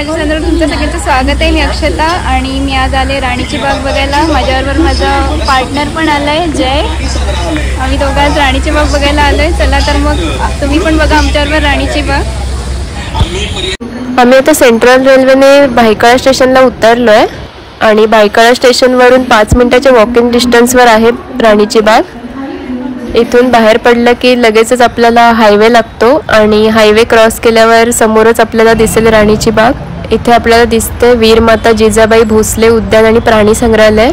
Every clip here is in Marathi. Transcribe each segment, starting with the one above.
माझ्या चॅनलवर तुमचं सगळ्यांचं स्वागत आहे। मी अक्षता आणि मी आज आले राणीची बाग बघायला। माझ्याबरोबर माझा पार्टनर पण आलाय जय। आम्ही दोघं आज राणीची बाग बघायला आलोय। चला तर मग तुम्ही पण बघा आमच्याबरोबर राणीची बाग। आम्ही आता सेंट्रल रेल्वेने भायखळा स्टेशनला उतरलोय आणि भायखळा स्टेशनवरून 5 मिनिटाच्या वॉकिंग डिस्टन्सवर आहे राणीची बाग। इथून बाहेर पडलं की लगेचच आपल्याला हायवे लागतो आणि हायवे क्रॉस केल्यावर समोरच आपल्याला दिसेल राणीची बाग। इथे आपल्याला दिसते वीर माता जिजाबाई भोसले उद्यान आणि प्राणी संग्रहालय,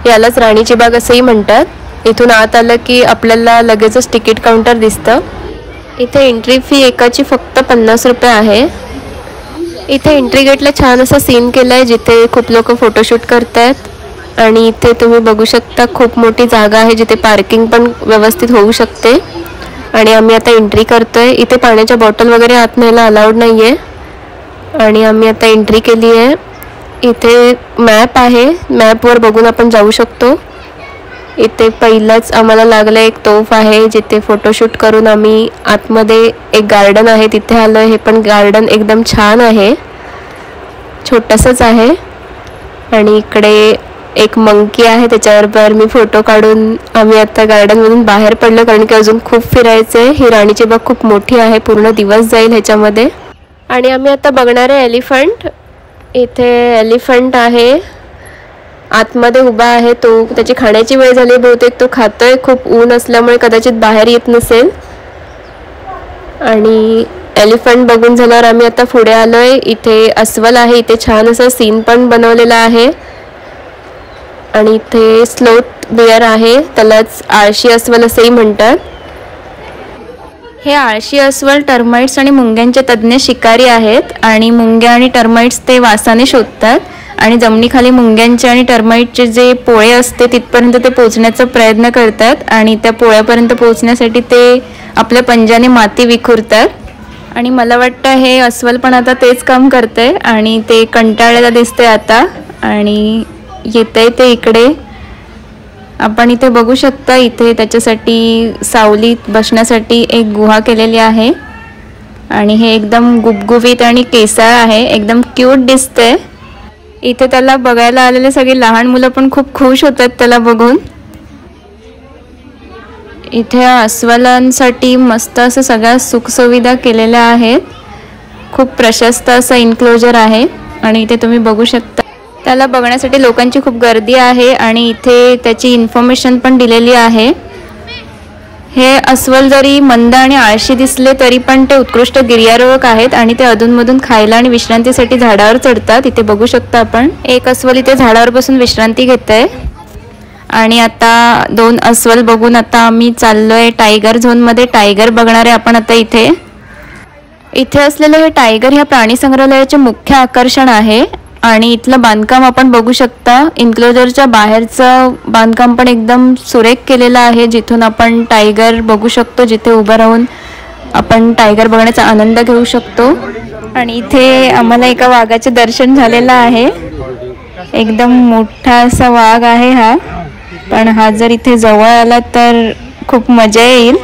यालाच राणीची बाग असेही म्हणतात। इथून आत आलं की आपल्याला लगेचच तिकीट काउंटर दिसतं। इथे एंट्री फी एकाची फक्त 50 रुपये आहे। इथे एंट्री गेटला छान असा सीन केलाय जिथे खूप लोक फोटोशूट करतात आणि इथे तुम्ही बघू शकता खूप मोठी जागा आहे जिथे पार्किंग पण व्यवस्थित होऊ शकते। आणि आम्ही आता एंट्री करतोय। इथे पाण्याच्या बॉटल वगैरे आत न्यायला अलाउड नाहीये आणि आम्ही आता एंट्री केली आहे। इथे मॅप आहे, मॅपवर बघून आपण जाऊ शकतो। इथे पहिलाच आम्हाला लागलं एक तोफ आहे जिथे फोटोशूट करून आम्ही आतमध्ये एक गार्डन आहे तिथे आलो। हे पण गार्डन एकदम छान आहे, छोटंसंच आहे आणि इकडे एक मंकी आहे त्याच्यावर मी फोटो काढून आम्ही आता गार्डनमधून बाहेर पडलो कारण की अजून खूप फिरायचं आहे। ही राणीची बाग खूप मोठी आहे, पूर्ण दिवस जाईल ह्याच्यामध्ये। आणि आम्ही आता बघणार आहे एलिफंट। इथे एलिफंट आहे, आतमध्ये उभा आहे तो, त्याची खाण्याची वेळ झाली बहुतेक तो खातोय। खूप ऊन असल्यामुळे कदाचित बाहेर येत नसेल। आणि एलिफंट बघून झाल्यावर आम्ही आता पुढे आलोय। इथे अस्वल आहे, इथे छान असा सीन पण बनवलेला आहे आणि इथे स्लोथ बियर आहे, त्यालाच आळशी अस्वल असेही म्हणतात। हे आळशी अस्वल टर्माइट्स आणि मुंग्यांचे तज्ञ शिकारी आहेत आणि मुंग्या आणि टर्माइट्स ते वासाने शोधतात आणि जमिनीखाली मुंग्यांचे आणि टर्माइटचे जे पोळे असते तिथपर्यंत ते पोहोचण्याचा प्रयत्न करतात आणि त्या पोळ्यापर्यंत पोहोचण्यासाठी ते आपल्या पंजाने माती विखुरतात। आणि मला वाटतं हे अस्वल पण आता तेच काम करते आणि ते कंटाळलेला दिसते आता आणि येते ते इकडे। आपण इथे बघू शकता इथे त्याच्यासाठी सावलीत बसण्यासाठी एक गुहा केलेली आहे आणि हे एकदम गुबगुबीत आणि केसाळ आहे, एकदम क्यूट दिसते। इथे त्याला बघायला आलेले सगळे लहान मुलं पण खूप खुश होतात त्याला बघून। इथे अस्वलांसाठी मस्त असं सगळ्या सुखसुविधा केलेल्या आहेत, खूप प्रशस्त असं इन्क्लोजर आहे आणि इथे तुम्ही बघू शकता त्याला बघण्यासाठी लोकांची खूप गर्दी आहे आणि इथे त्याची इन्फॉर्मेशन पण दिलेली आहे। हे अस्वल जरी मंद आणि आळशी दिसले तरी पण ते उत्कृष्ट गिर्यारोहक आहेत आणि ते अधूनमधून खायला आणि विश्रांतीसाठी झाडावर चढतात। इथे बघू शकता आपण एक अस्वल इथे झाडावर बसून विश्रांती घेतोय आणि आता 2 अस्वल बघून आता आम्ही चाललोय टायगर झोनमध्ये। टायगर बघणारे आपण आता इथे असलेले हे टायगर ह्या प्राणी संग्रहालयाचे मुख्य आकर्षण आहे आणि इथलं बांधकाम आपण बघू शकता। इन्क्लोजरच्या बाहेरचं बांधकाम पण एकदम सुरेख केलेलं आहे जिथून आपण टायगर बघू शकतो, जिथे उभं राहून आपण टायगर बघण्याचा आनंद घेऊ शकतो। आणि इथे आम्हाला एका वाघाचे दर्शन झालेलं आहे, एकदम मोठा असा वाघ आहे हा, पण हा जर इथे जवळ आला तर खूप मजा येईल।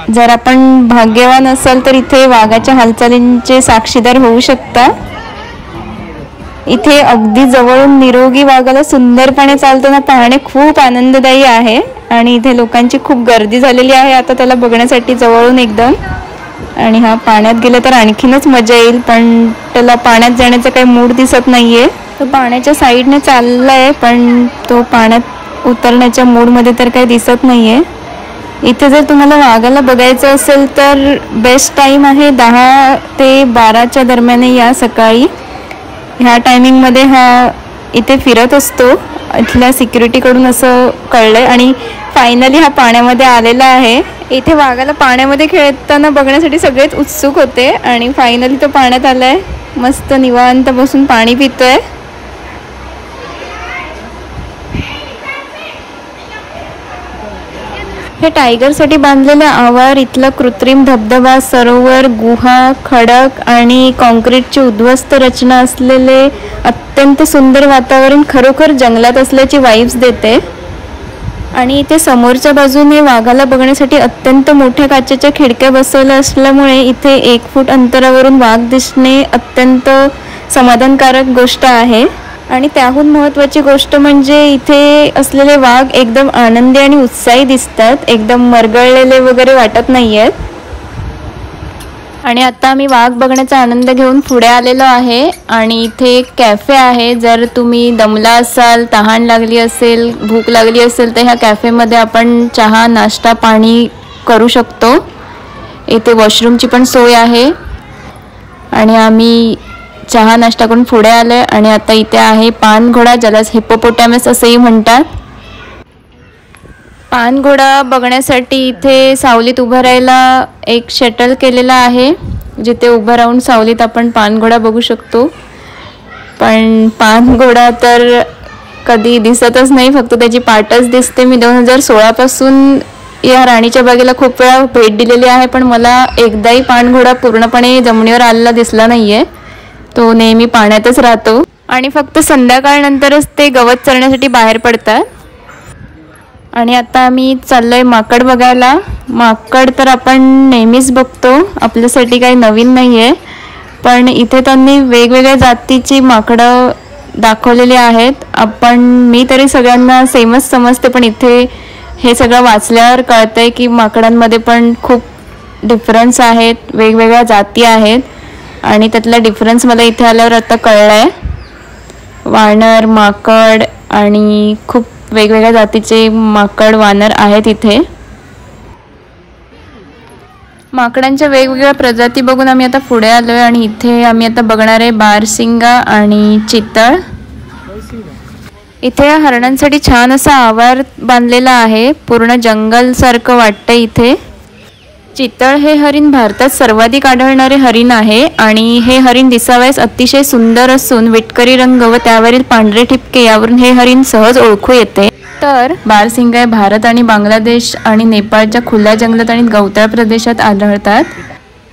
जर आपण भाग्यवान असाल तर इथे वाघाच्या हालचालींचे साक्षीदार होऊ शकता। इथे अगदी जवळून निरोगी वाघाला सुंदरपणे चालताना पाहणे खूप आनंददायी आहे आणि इथे लोकांची खूप गर्दी झालेली आहे आता त्याला बघण्यासाठी जवळून एकदम। आणि हा पाण्यात गेला तर आणखीनच मजा येईल, पण त्याला पाण्यात जाण्याचा काही मूड दिसत नाहीये। तो पाण्याच्या साईडने चाललाय पण तो पाण्यात उतरण्याच्या मूडमध्ये तर काही दिसत नाहीये। इथे जर तुम्हाला वाघाला बघायचं असेल तर बेस्ट टाइम आहे 10 ते 12च्या दरम्यान या सकाळी। ह्या टायमिंगमध्ये हा इथे फिरत असतो, इथल्या सिक्युरिटीकडून असं कळलंय आणि फायनली हा पाण्यामध्ये आलेला आहे। इथे वाघाला पाण्यामध्ये खेळताना बघण्यासाठी सगळेच उत्सुक होते आणि फायनली तो पाण्यात आलाय, मस्त निवांत बसून पाणी पितोय। हे टायगरसाठी बांधलेले आवार, इथला कृत्रिम धबधबा, सरोवर, गुहा, खडक आणि कॉन्क्रीटची उद्ध्वस्त रचना असलेले अत्यंत सुंदर वातावरण खरोखर जंगलात असल्याची वाइब्स देते। आणि इथे समोरच्या बाजूने वाघाला बघण्यासाठी अत्यंत मोठ्या काचेच्या खिडक्या बसवल्या असल्यामुळे इथे 1 फूट अंतरावरून वाघ दिसणे अत्यंत समाधानकारक गोष्ट आहे. आणि त्याहून महत्त्वाची गोष्ट म्हणजे इथे असलेले वाघ एकदम आनंदी आणि उत्साही दिसतात, एकदम मरगळलेले वगैरे वाटत नाही आहेत. आणि आता आम्ही वाघ बघण्याचा आनंद घेऊन पुढे आलेलो आहे आणि इथे एक कॅफे आहे. जर तुम्ही दमला असाल, तहान लागली असेल, भूक लागली असेल तर ह्या कॅफेमध्ये आपण चहा, नाश्ता, पाणी करू शकतो. इथे वॉशरूमची पण सोय आहे. आणि आम्ही चहा नाश्ता करून पुढे आलो आहे. आणि आता इथे आहे पानघोडा, ज्याला हिप्पोपोटॅमस असेही म्हणतात. पानघोडा बघण्यासाठी इथे सावलीत उभं राहायला एक शटल केलेला आहे, जिथे उभं राहून सावलीत आपण पानघोडा बघू शकतो. पण पानघोडा तर कधी दिसतच नाही, फक्त त्याची पाटच दिसते. मी 2016 पासून या राणीच्या बागेला खूप वेळा भेट दिलेली आहे, पण मला एकदाही पानघोडा पूर्णपणे जमिनीवर आलेला दिसला नाहीये. तो नेहमी पाण्यातच राहतो आणि फक्त संध्याकाळनंतरच ते गवत चरण्यासाठी बाहेर पडतात. आणि आता आम्ही चाललोय माकड बघायला. माकड तर आपण नेहमीच बघतो, आपल्यासाठी काही नवीन नाही आहे. पण इथे त्यांनी वेगवेगळ्या जातीची माकडं दाखवलेली आहेत. मी तरी सगळ्यांना सेमच समजते, पण इथे हे सगळं वाचल्यावर कळतंय की माकडांमध्ये पण खूप डिफरन्स आहेत, वेगवेगळ्या जाती आहेत. आणि त्यातला डिफरन्स मला इथे आल्यावर आता कळला आहे. वानर, माकड आणि खूप वेगवेगळ्या जातीचे माकड, वानर आहेत इथे. माकडांच्या वेगवेगळ्या प्रजाती बघून आम्ही आता पुढे आलो आहे. आणि इथे आम्ही आता बघणार आहे बारसिंगा आणि चितळ. इथे हरणांसाठी छान असा आवार बांधलेला आहे, पूर्ण जंगलसारखं वाटतं इथे. चितळ हे हरिण भारतात सर्वाधिक आढळणारे हरिण आहे आणि हे हरिण दिसावयास अतिशय सुंदर असून विटकरी रंग व त्यावरील पांढरे ठिपके यावरून हे हरिण सहज ओळखू येते. तर बारसिंगा हे भारत आणि बांगलादेश आणि नेपाळच्या खुल्या जंगलात आणि गवताळ प्रदेशात आढळतात.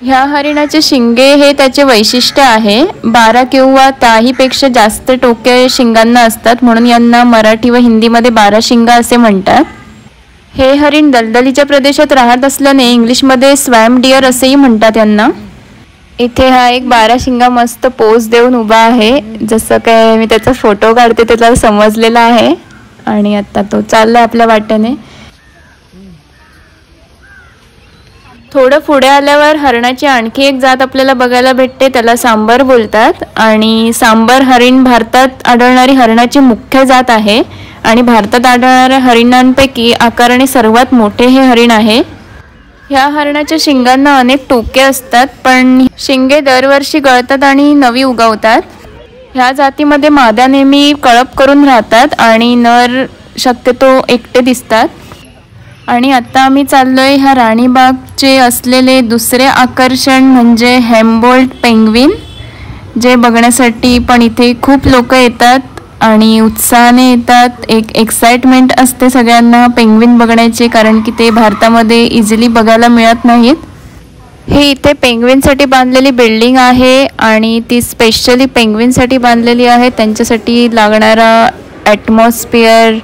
ह्या हरिणाचे शिंगे हे त्याचे वैशिष्ट्य आहे. 12 किंवा त्याहीपेक्षा जास्त टोके शिंगांना असतात, म्हणून यांना मराठी व हिंदीमध्ये 12 शिंगा असे म्हणतात. हे हरिण दलदलीच्या प्रदेशात राहत असल्याने इंग्लिशमध्ये स्वॅम्प डिअर असेही म्हणतात यांना. इथे हा एक 12 शिंगा मस्त पोज देऊन उभा आहे, जसं काय मी त्याचा फोटो काढते त्याला समजलेला आहे. आणि आता तो चालला आपल्या वाटेने. थोडं पुढे आल्यावर हरणाची आणखी एक जात आपल्याला बघायला भेटते, त्याला सांबर बोलतात. आणि सांबर हरिण भारतात आढळणारी हरणाची मुख्य जात आहे आणि भारतात आढळणाऱ्या हरिणांपैकी आकाराने सर्वात मोठे हे हरिण आहे. ह्या हरणाच्या शिंगांना अनेक टोके असतात, पण शिंगे दरवर्षी गळतात आणि नवी उगवतात. ह्या जातीमध्ये माद्या नेहमी कळप करून राहतात आणि नर शक्यतो एकटे दिसतात. आणि आता आम्ही चाललोय ह्या राणीबागचे असलेले दुसरे आकर्षण म्हणजे हेम्बोल्ट पेंग्विन, जे बघण्यासाठी पण इथे खूप लोक येतात आणि उत्साहाने येतात. एक एक्साइटमेंट असते सगळ्यांना पेंग्विन बघण्याची, कारण की ते भारतामध्ये इझिली बघायला मिळत नाहीत. हे इथे पेंग्विनसाठी बांधलेली बिल्डिंग आहे आणि ती स्पेशली पेंग्विनसाठी बांधलेली आहे. त्यांच्यासाठी लागणारा ॲटमॉस्फिअर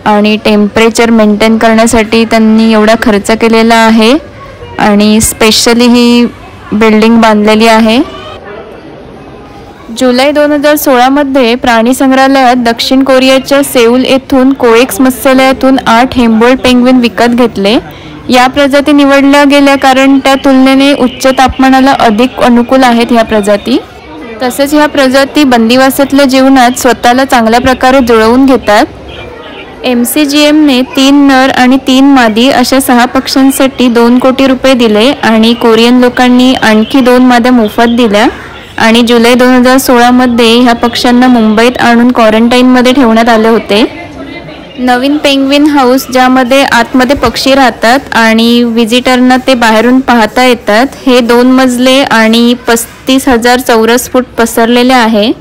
आणि टेम्परेचर मेंटेन करण्यासाठी त्यांनी एवढा खर्च केलेला आहे आणि स्पेशली ही बिल्डिंग बांधलेली आहे. जुलै 2016 प्राणी संग्रहालयात दक्षिण कोरियाच्या सेऊल येथून कोएक्स मत्स्यालयातून 8 हेम्बोल्ट पेंग्विन विकत घेतले. या प्रजाती निवडल्या गेल्या कारण त्या तुलनेने उच्च तापमानाला अधिक अनुकूल आहेत ह्या प्रजाती. तसेच ह्या प्रजाती बंदिवासातल्या जीवनात स्वतःला चांगल्या प्रकारे जुळवून घेतात. MCGMने 3 नर आणि 3 मादी अशा 6 पक्ष्यांसाठी 2 कोटी रुपये दिले आणि कोरियन लोकांनी आणखी 2 माद्या मोफत दिल्या. आणि जुलै 2016 ह्या पक्ष्यांना मुंबईत आणून क्वारंटाईनमध्ये ठेवण्यात आले होते. नवीन पेंग्विन हाऊस, ज्यामध्ये आतमध्ये पक्षी राहतात आणि व्हिजिटरना ते बाहेरून पाहता येतात, हे 2 मजले आणि 35,000 चौरस फूट पसरलेले आहे.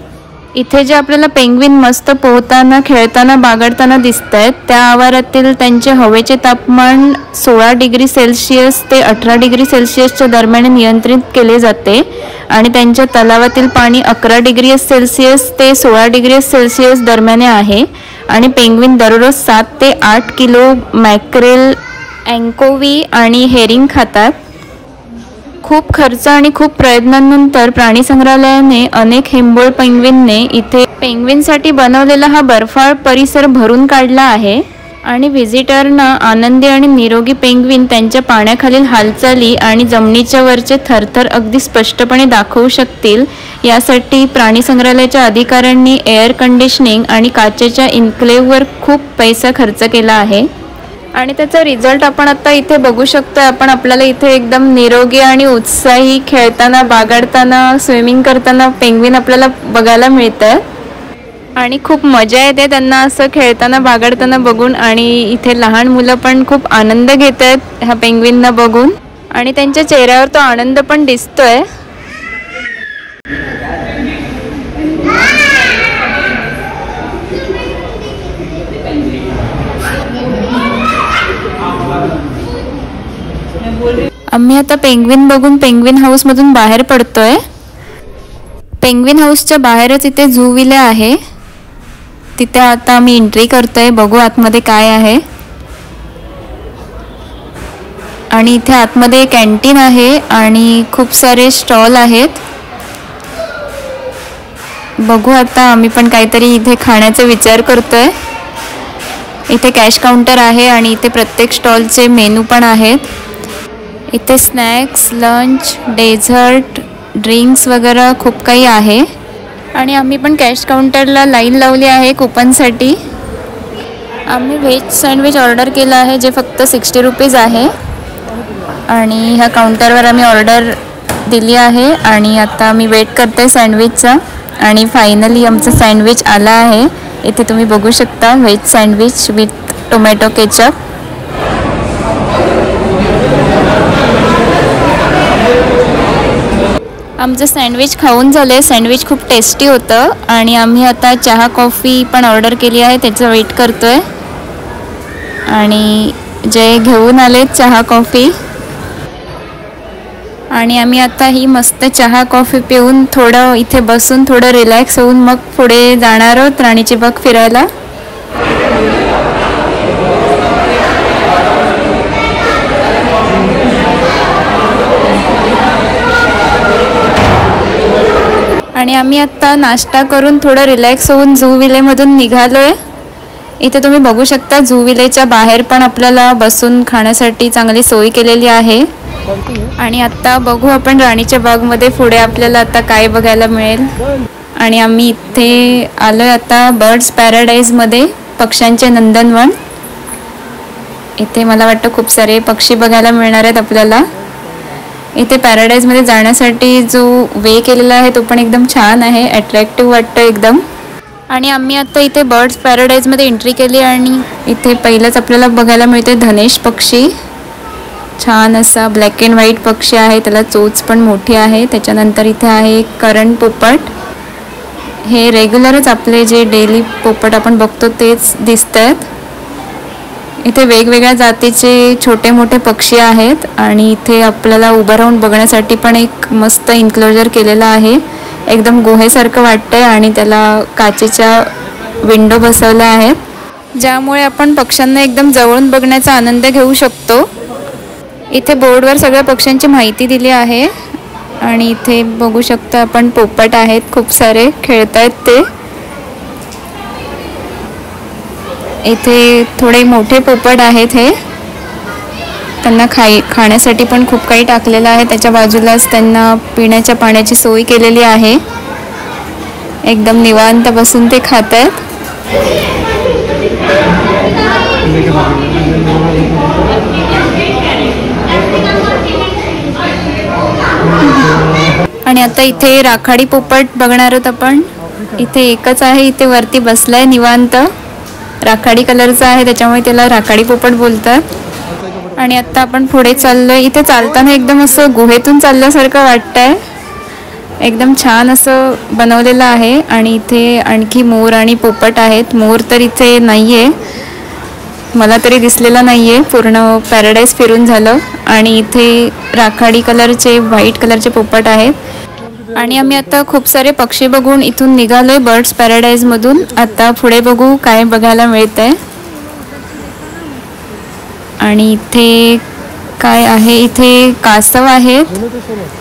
इथे जे आपल्याला पेंग्विन मस्त पोहताना, खेळताना, बागडताना दिसत आहेत, त्या आवारातील त्यांचे हवेचे तापमान 16 डिग्री सेल्सिअस ते 18 डिग्री सेल्सिअसच्या दरम्यान नियंत्रित केले जाते आणि त्यांच्या तलावातील पाणी 11 डिग्री सेल्सिअस ते 16 डिग्री सेल्सिअस दरम्यान आहे. आणि पेंग्विन दररोज 7 ते 8 किलो मॅक्रेल, अँकोवी आणि हेरिंग खातात. खूप खर्च आणि खूप प्रयत्नांनंतर प्राणी संग्रहालयाने अनेक हेंबोळ पेंग्विनने इथे पेंग्विनसाठी बनवलेला हा बर्फाळ परिसर भरून काढला आहे. आणि व्हिजिटरना आनंदी आणि निरोगी पेंग्विन त्यांच्या पाण्याखालील हालचाली आणि जमिनीच्या वरचे थरथर अगदी स्पष्टपणे दाखवू शकतील यासाठी प्राणी संग्रहालयाच्या अधिकाऱ्यांनी एअर कंडिशनिंग आणि काचेच्या इन्क्लेव्हवर खूप पैसा खर्च केला आहे. आणि त्याचा रिझल्ट आपण आता इथे बघू शकतो. आपल्याला इथे एकदम निरोगी आणि उत्साही खेळताना, बागडताना, स्विमिंग करताना पेंग्विन आपल्याला बघायला मिळतं. आणि खूप मजा येते त्यांना असं खेळताना, बागडताना बघून. आणि इथे लहान मुलं पण खूप आनंद घेत आहेत ह्या पेंग्विनना बघून आणि त्यांच्या चेहऱ्यावर तो आनंद पण दिसतोय. आम्ही आता पेंग्विन बघून पेंग्विन हाऊसमधून बाहेर पडतोय. पेंग्विन हाऊसच्या बाहेरच इथे झू विले आहे. तिथे आता आम्ही एंट्री करतोय. बघू आतमध्ये काय आहे. आणि इथे आतमध्ये कॅन्टीन आहे आणि खूप सारे स्टॉल आहेत. बघू आता आम्ही पण काहीतरी इथे खाण्याचा विचार करतोय. इथे कॅश काउंटर आहे आणि इथे प्रत्येक स्टॉलचे मेनू पण आहेत. इथे स्नॅक्स, लंच, डेझर्ट, ड्रिंक्स वगैरे खूप काही आहे. आणि आम्ही पण कॅश काउंटरला लाईन लावली आहे कुपनसाठी. आम्ही व्हेज सँडविच ऑर्डर केलं आहे जे फक्त 60 रुपीज आहे. आणि ह्या काउंटरवर आम्ही ऑर्डर दिली आहे आणि आता आम्ही वेट करतोय सँडविचचा. आणि फायनली आमचं सँडविच आला आहे. इथे तुम्ही बघू शकता veg sandwich with tomato ketchup. आमचं सँडविच खाऊन झालं. सँडविच खूप टेस्टी होतं. आणि आम्ही आता चहा कॉफी पण ऑर्डर केली आहे, त्याचं वेट करतोय. आणि जे घेऊन आले चहा कॉफी. आणि आम्ही आता ही मस्त चहा कॉफी पिऊन थोडं इथे बसून थोडं रिलॅक्स होऊन मग पुढे जाणार आहोत राणीची बाग फिरायला. आणि आम्ही आत्ता नाश्ता करून थोडं रिलॅक्स होऊन झू विलेमधून निघालोय. इथे तुम्ही बघू शकता झू विलेच्या बाहेर पण आपल्याला बसून खाण्यासाठी चांगली सोय केलेली आहे. आणि आत्ता बघू आपण राणीच्या बागमध्ये पुढे आपल्याला आता काय बघायला मिळेल. आणि आम्ही इथे आलोय आता बर्ड्स पॅराडाईजमध्ये, पक्ष्यांचे नंदनवन. इथे मला वाटतं खूप सारे पक्षी बघायला मिळणार आहेत आपल्याला. इथे पॅराडाईजमध्ये जाण्यासाठी जो वे केलेला आहे तो पण एकदम छान आहे, अट्रॅक्टिव्ह वाटतं एकदम. आणि आम्ही आता इथे बर्ड्स पॅराडाईजमध्ये एंट्री केली आणि इथे पहिलंच आपल्याला बघायला मिळते धनेश पक्षी. छान असा ब्लॅक अँड व्हाईट पक्षी आहे, त्याला चोच पण मोठी आहे. त्याच्यानंतर इथे आहे करण पोपट. हे रेग्युलरच आपले जे डेली पोपट आपण बघतो तेच दिसत आहेत. इथे वेगवेगळ्या जातीचे छोटे मोठे पक्षी आहेत. आणि इथे आपल्याला उभं राहून बघण्यासाठी पण एक मस्त इन्क्लोजर केलेलं आहे, एकदम गुहेसारखं वाटतंय. आणि त्याला काचेच्या विंडो बसवल्या आहेत ज्यामुळे आपण पक्ष्यांना एकदम जवळून बघण्याचा आनंद घेऊ शकतो. इथे बोर्डवर सगळ्या पक्ष्यांची माहिती दिली आहे. आणि इथे बघू शकता आपण पोपट आहेत, खूप सारे खेळतायत ते. इथे थोडे मोठे पोपट आहेत, हे त्यांना खाण्यासाठी पण खूप काही टाकलेलं आहे. त्याच्या बाजूलाच त्यांना पिण्याच्या पाण्याची सोय केलेली आहे. एकदम निवांत बसून ते खात आहेत. आणि आता इथे राखाडी पोपट बघणार आहोत आपण. इथे एकच आहे, इथे वरती बसलाय निवांत. राखाडी कलरचा आहे त्याच्यामुळे त्याला राखाडी पोपट बोलतात. आणि आता आपण पुढे चाललोय. इथे चालताना एकदम असं गुहेतून चालल्यासारखं वाटतंय, एकदम छान असं बनवलेलं आहे. आणि इथे आणखी मोर आणि पोपट आहेत. मोर तर इथे नाहीये, मला तरी दिसलेला नाहीये. पूर्ण पॅराडाईज फिरून झालं. आणि इथे राखाडी कलरचे, व्हाईट कलरचे पोपट आहेत. आणि आम्ही आता खूप सारे पक्षी बघून इथून निघालोय बर्ड्स पॅराडाईज मधून. आता पुढे बघू काय बघायला मिळतंय. आणि इथे काय आहे, इथे कासव आहेत,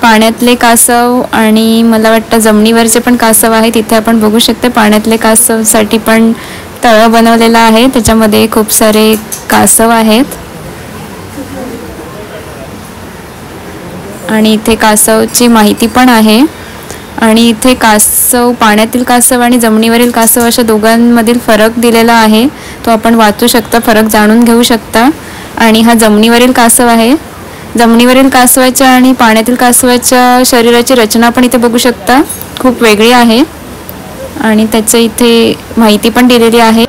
पाण्यातले कासव आणि मला वाटतं जमिनीवरचे पण कासव आहेत. इथे आपण बघू शकतो पाण्यातले कासवसाठी पण तळं बनवलेलं आहे, त्याच्यामध्ये खूप सारे कासव आहेत. आणि इथे कासवची माहिती पण आहे. आणि इथे कासव, पाण्यातील कासव आणि जमिनीवरील कासव अशा दोघांमधील फरक दिलेला आहे, तो आपण वाचू शकता, फरक जाणून घेऊ शकता. आणि हा जमिनीवरील कासव आहे. जमिनीवरील कासवाच्या आणि पाण्यातील कासवाच्या शरीराची रचना पण इथे बघू शकता, खूप वेगळी आहे. आणि त्याचं इथे माहिती पण दिलेली आहे.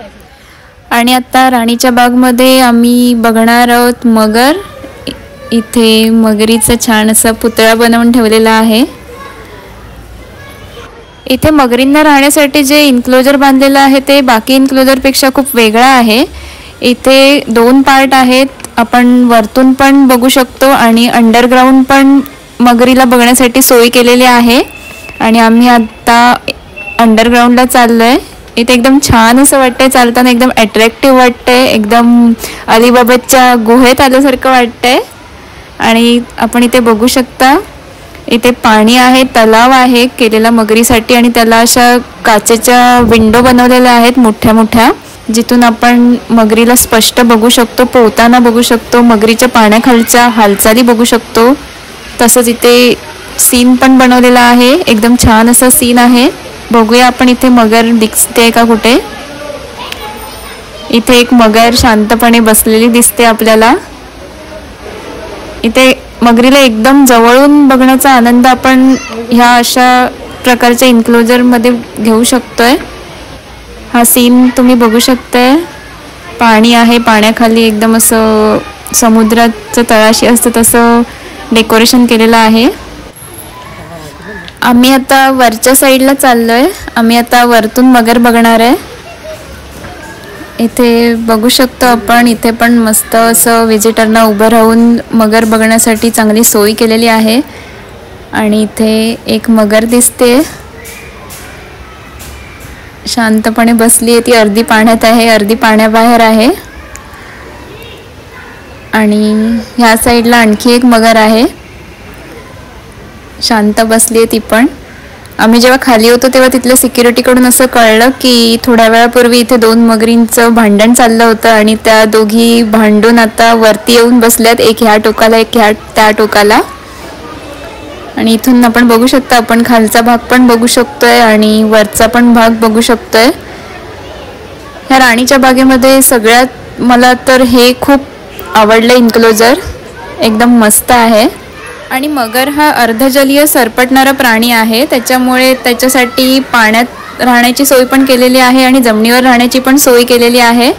आणि आता राणीच्या बागमध्ये आम्ही बघणार आहोत मगर. इथे मगरीचा छान असा पुतळा बनवून ठेवलेला आहे. इथे मगरींना राहण्यासाठी जे इन्क्लोजर बांधलेलं आहे ते बाकी इन्क्लोजरपेक्षा खूप वेगळं आहे. इथे 2 पार्ट आहेत. आपण वरतून पण बघू शकतो आणि अंडरग्राऊंड पण मगरीला बघण्यासाठी सोय केलेली आहे. आणि आम्ही आता अंडरग्राऊंडला चाललोय. इथे एकदम छान असं वाटतंय, चालताना एकदम अट्रॅक्टिव्ह वाटतंय, एकदम अलिबाबाच्या गुहेत आल्यासारखं वाटतंय. आणि आपण इथे बघू शकता, इथे पाणी आहे, तलाव आहे केलेला मगरीसाठी. आणि त्याला अशा काचेच्या विंडो बनवलेल्या आहेत मोठ्या मोठ्या, जिथून आपण मगरीला स्पष्ट बघू शकतो, पोहताना बघू शकतो, मगरीच्या पाण्याखालच्या हालचाली बघू शकतो. तसंच इथे सीन पण बनवलेला आहे, एकदम छान असा सीन आहे. बघूया आपण इथे मगर दिसते का कुठे. इथे एक मगर शांतपणे बसलेली दिसते आपल्याला. इथे मगरीला एकदम जवळून बघण्याचा आनंद आपण ह्या अशा प्रकारच्या इन्क्लोजरमध्ये घेऊ शकतोय. हा सीन तुम्ही बघू शकताय. पाणी आहे, पाण्याखाली एकदम असं समुद्राचं तळाशी असतं तसं डेकोरेशन केलेलं आहे. आम्ही आता वरच्या साईडला चाललोय. आम्ही आता वरतून मगर बघणार आहे. इथे बघू शकतो आपण, इथे पण मस्त असं व्हिजिटरना उभं राहून मगर बघण्यासाठी चांगली सोय केलेली आहे. आणि इथे एक मगर दिसते, शांतपणे बसली आहे. ती अर्धी पाण्यात आहे, अर्धी पाण्याबाहेर आहे. आणि ह्या साईडला आणखी एक मगर आहे, शांत बसली आहे ती पण. आम्ही जेव्हा खाली होतो तेव्हा तिथल्या सिक्युरिटीकडून असं कळलं की थोड्या वेळापूर्वी इथे 2 मगरींचं भांडण चाललं होतं आणि त्या दोघी भांडून आता वरती येऊन बसल्यात, एक ह्या टोकाला एक ह्या त्या टोकाला. आणि इथून आपण बघू शकता, आपण खालचा भाग पण बघू शकतोय आणि वरचा पण भाग बघू शकतोय. ह्या राणीच्या बागेमध्ये सगळ्यात मला तर हे खूप आवडलं इन्क्लोजर, एकदम मस्त आहे. आणि मगर हा अर्धजलीय सरपटणारा प्राणी आहे, त्याच्यामुळे त्याच्यासाठी पाण्यात राहण्याची सोय पण केलेली आहे आणि जमिनीवर राहण्याची पण सोय केलेली आहे.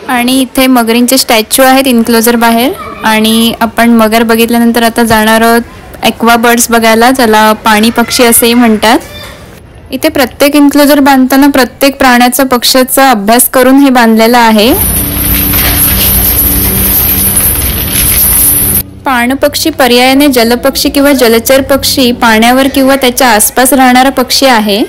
आणि इथे मगरींचे स्टॅच्यू आहेत इन्क्लोजर बाहेर. आणि आपण मगर बघितल्यानंतर आता जाणार आहोत ॲक्वा बर्ड्स बघायला, ज्याला पाणी पक्षी असेही म्हणतात. इथे प्रत्येक इन्क्लोजर बांधताना प्रत्येक प्राण्याचा पक्ष्याचा अभ्यास करून हे बांधलेलं आहे. पाणपक्षी पर्यायाने जलपक्षी किंवा जलचर पक्षी पाण्यावर किंवा त्याच्या आसपास राहणारा पक्षी आहे.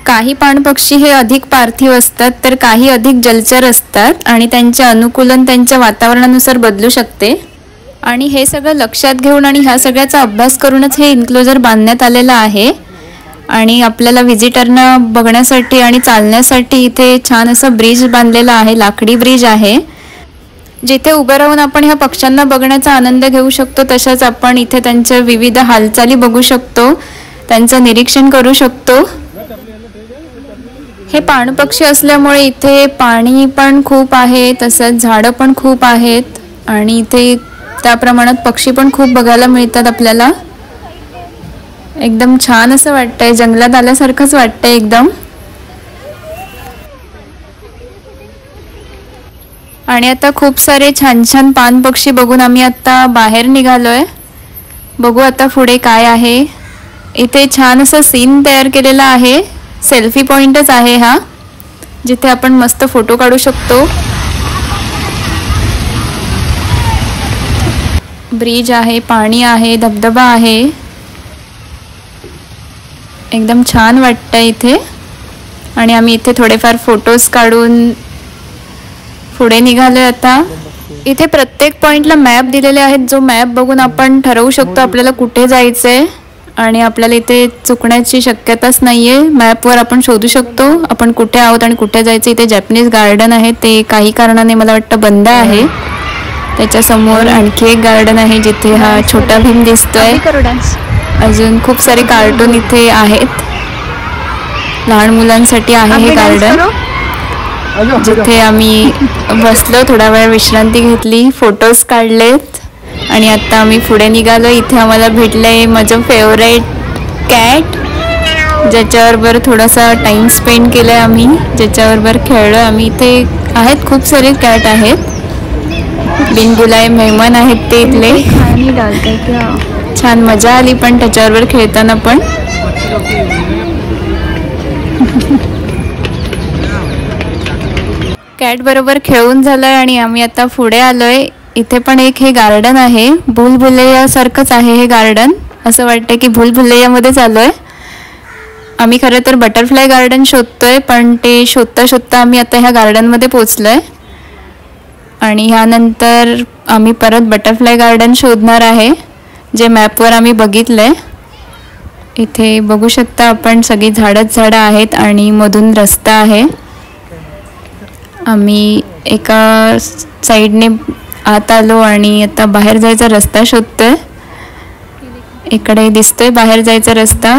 काही पाणपक्षी हे अधिक पार्थिव असतात तर काही अधिक जलचर असतात आणि त्यांचे अनुकूलन त्यांच्या वातावरणानुसार बदलू शकते. आणि हे सगळं लक्षात घेऊन आणि ह्या सगळ्याचा अभ्यास करूनच हे इन्क्लोजर बांधण्यात आलेलं आहे. आणि आपल्याला व्हिजिटरना बघण्यासाठी आणि चालण्यासाठी इथे छान असं ब्रिज बांधलेला आहे, लाकडी ब्रिज आहे, जिथे उभं राहून आपण ह्या पक्ष्यांना बघण्याचा आनंद घेऊ शकतो. तशाच आपण इथे त्यांच्या विविध हालचाली बघू शकतो, त्यांचं निरीक्षण करू शकतो. हे पाणपक्षी असल्यामुळे इथे पाणी पण खूप आहे, तसंच झाडं पण खूप आहेत आणि इथे त्या प्रमाणात पक्षी पण खूप बघायला मिळतात आपल्याला. एकदम छान असं वाटतंय, जंगलात आल्यासारखंच वाटतंय एकदम. आणि आता खूप सारे छान छान पाणपक्षी बघून आम्ही आता बाहेर निघालोय. बघू आता पुढे काय आहे. इथे छान असं सीन तयार केलेला आहे, सेल्फी पॉइंटच आहे हा, जिथे आपण मस्त फोटो काढू शकतो. ब्रिज आहे, पाणी आहे, धबधबा आहे. एकदम छान वाटतं इथे. आणि आम्ही इथे थोडेफार फोटोज काढून पुढे निघालोय आता. इथे प्रत्येक पॉइंटला मॅप दिलेले आहेत, जो मॅप बघून आपण ठरवू शकतो आपल्याला कुठे जायचंय. आणि आपल्याला इथे चुकण्याची शक्यताच नाहीये. मॅपवर आपण शोधू शकतो आपण कुठे आहोत आणि कुठे जायचं. इथे जॅपनीज गार्डन आहे, ते काही कारणाने मला वाटतं बंद आहे. त्याच्यासमोर आणखी एक गार्डन आहे जिथे हा छोटा भीम दिसतोय. अजून खूप सारे कार्टून इथे आहेत, लहान मुलांसाठी आहे हे गार्डन, जिथे आम्ही बसलो, थोडा वेळ विश्रांती घेतली, फोटोज काढलेत आणि आता आम्ही पुढे निघालो. इथे आम्हाला भेटलंय माझं फेवरेट कॅट, ज्याच्याबरोबर थोडासा टाइम स्पेंड केलाय आम्ही, ज्याच्याबरोबर खेळलो आम्ही. इथे आहेत खूप सारे कॅट आहेत, बिनबुलाए मेहमान आहेत ते इथले. छान मजा आली पण त्याच्याबरोबर खेळताना पण. कॅट बरोबर खेळून झालंय आणि आम्ही आता पुढे आलोय. इथे पण एक हे गार्डन आहे, भूलभुलैया सारखंच आहे हे गार्डन. असं वाटतं की भूलभुलैयामध्येच आलोय. आम्ही खरं तर बटरफ्लाय गार्डन शोधतोय, पण ते शोधता शोधता आम्ही आता ह्या गार्डनमध्ये पोचलोय. आणि ह्यानंतर आम्ही परत बटरफ्लाय गार्डन शोधणार आहे, जे मॅपवर आम्ही बघितलंय. इथे बघू शकता आपण सगळी झाडच झाडं आहेत आणि मधून रस्ता आहे. आम्ही एका साईडने आत आलो आणि आता बाहेर जायचा रस्ता शोधतोय. इकडे दिसतोय बाहेर जायचा रस्ता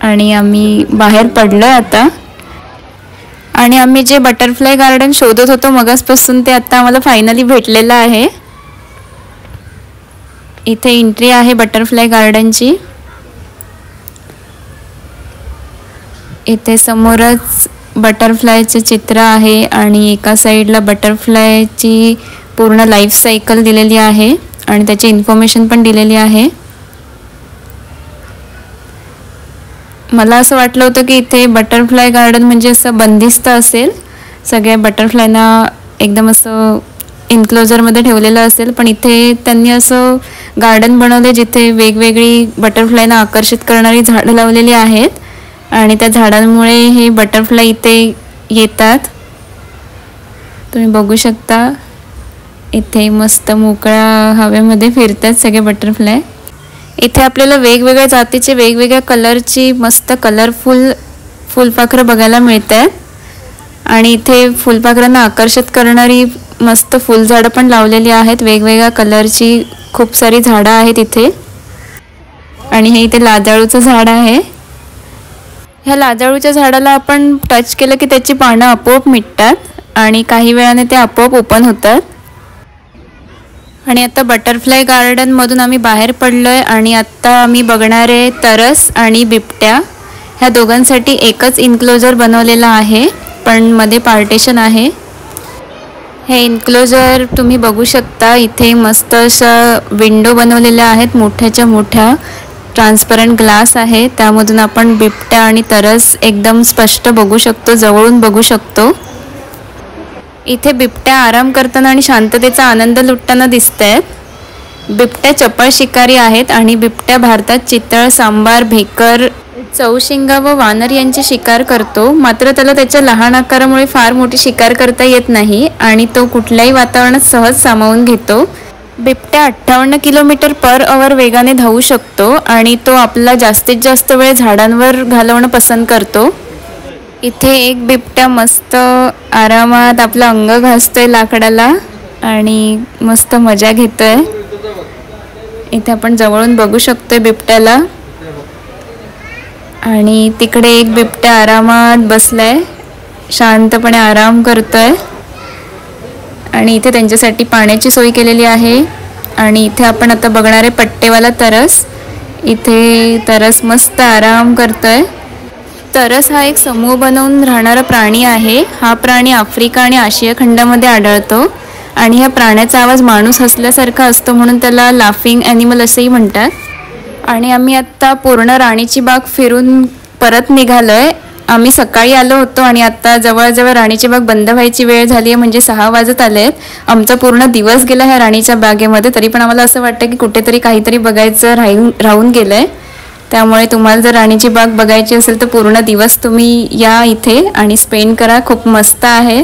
आणि आम्ही बाहेर पडलोय आता. आणि आम्ही जे बटरफ्लाय गार्डन शोधत होतो मगासपासून ते आता आम्हाला फायनली भेटलेलं आहे. इथे एंट्री आहे बटरफ्लाय गार्डनची. इथे समोरच बटरफ्लायचे चित्र आहे आणि एका साईडला बटरफ्लायची पूर्ण लाईफ सायकल दिलेली आहे आणि त्याची इन्फॉर्मेशन पण दिलेली आहे. मला असं वाटलं होतं की इथे बटरफ्लाय गार्डन म्हणजे असं बंदिस्त असेल, सगळ्या बटरफ्लायना एकदम असं इन्क्लोजरमध्ये ठेवलेलं असेल, पण इथे त्यांनी असं गार्डन बनवले जिथे वेगवेगळी बटरफ्लायना आकर्षित करणारी झाडं लावलेली आहेत आणि त्या झाडांमुळे हे बटरफ्लाय इथे येतात. तुम्ही बघू शकता इथे मस्त मोकळ्या हवेमध्ये फिरतात सगळे बटरफ्लाय. इथे आपल्याला वेगवेगळ्या जातीचे वेगवेगळ्या कलरची मस्त कलरफुल फुलपाखरं बघायला मिळतात आणि इथे फुलपाखरांना आकर्षित करणारी मस्त फुलझाडं पण लावलेली आहेत. वेगवेगळ्या कलरची खूप सारी झाडं आहेत इथे. आणि हे इथे लाजाळूचं झाड आहे. ह्या लाजाळूच्या झाडाला आपण टच केलं की त्याची पानं आपोआप मिटतात आणि काही वेळाने ते आपोआप ओपन होतात. आणि आता बटरफ्लाय गार्डनमधून आम्ही बाहेर पडलोय आणि आत्ता आम्ही बघणार आहे तरस आणि बिबट्या. ह्या दोघांसाठी एकच इन्क्लोजर बनवलेला आहे, पण मध्ये पार्टेशन आहे. हे इन्क्लोजर तुम्ही बघू शकता. इथे मस्त अशा विंडो बनवलेल्या आहेत, मोठ्याच्या मोठ्या ट्रान्सपरंट ग्लास आहे, त्यामधून आपण बिबट्या आणि तरस एकदम स्पष्ट बघू शकतो, जवळून बघू शकतो. इथे बिबट्या आराम करताना आणि शांततेचा आनंद लुटताना दिसत आहेत. बिबट्या चपळ शिकारी आहेत आणि बिबट्या भारतात चितळ, सांबार, भेकर, चौशिंगा व वानर यांची शिकार करतो. मात्र त्याला त्याच्या लहान आकारामुळे फार मोठी शिकार करता येत नाही आणि तो कुठल्याही वातावरणात सहज सामावून घेतो. बिबट्या 58 किलोमीटर/आवर वेगाने धावू शकतो आणि तो आपला जास्तीत जास्त वेळ झाडांवर घालवणं पसंत करतो. इथे एक बिबट्या मस्त आरामात आपलं अंग घासतोय लाकडाला आणि मस्त मजा घेतोय. इथे आपण जवळून बघू शकतोय बिबट्याला. आणि तिकडे एक बिबट्या आरामात बसलाय, शांतपणे आराम करतोय. आणि इथे त्यांच्यासाठी पाण्याची सोय केलेली आहे. आणि इथे आपण आता बघणारे पट्टेवाला तरस. इथे तरस मस्त आराम करतोय. तरस हा एक समूह बनवून राहणारा प्राणी आहे. हा प्राणी आफ्रिका आणि आशिया खंडामध्ये आढळतो आणि ह्या प्राण्याचा आवाज माणूस हसल्यासारखा असतो, म्हणून त्याला लाफिंग ॲनिमल असेही म्हणतात. आणि आम्ही आत्ता पूर्ण राणीची बाग फिरून परत निघालोय आम्ही सकाळी आलो होतो आणि आता जवळजवळ राणीची बाग बंद व्हायची वेळ झाली आहे, म्हणजे 6 वाजत आले आहेत. आमचा पूर्ण दिवस गेला ह्या राणीच्या बागेमध्ये. तरी पण आम्हाला असं वाटतं की कुठेतरी काहीतरी बघायचं राहून गेलं आहे. त्यामुळे तुम्हाला जर राणीची बाग बघायची असेल तर पूर्ण दिवस तुम्ही या इथे आणि स्पेंड करा. खूप मस्त आहे.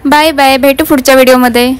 बाय बाय, भेटू पुढच्या व्हिडिओमध्ये.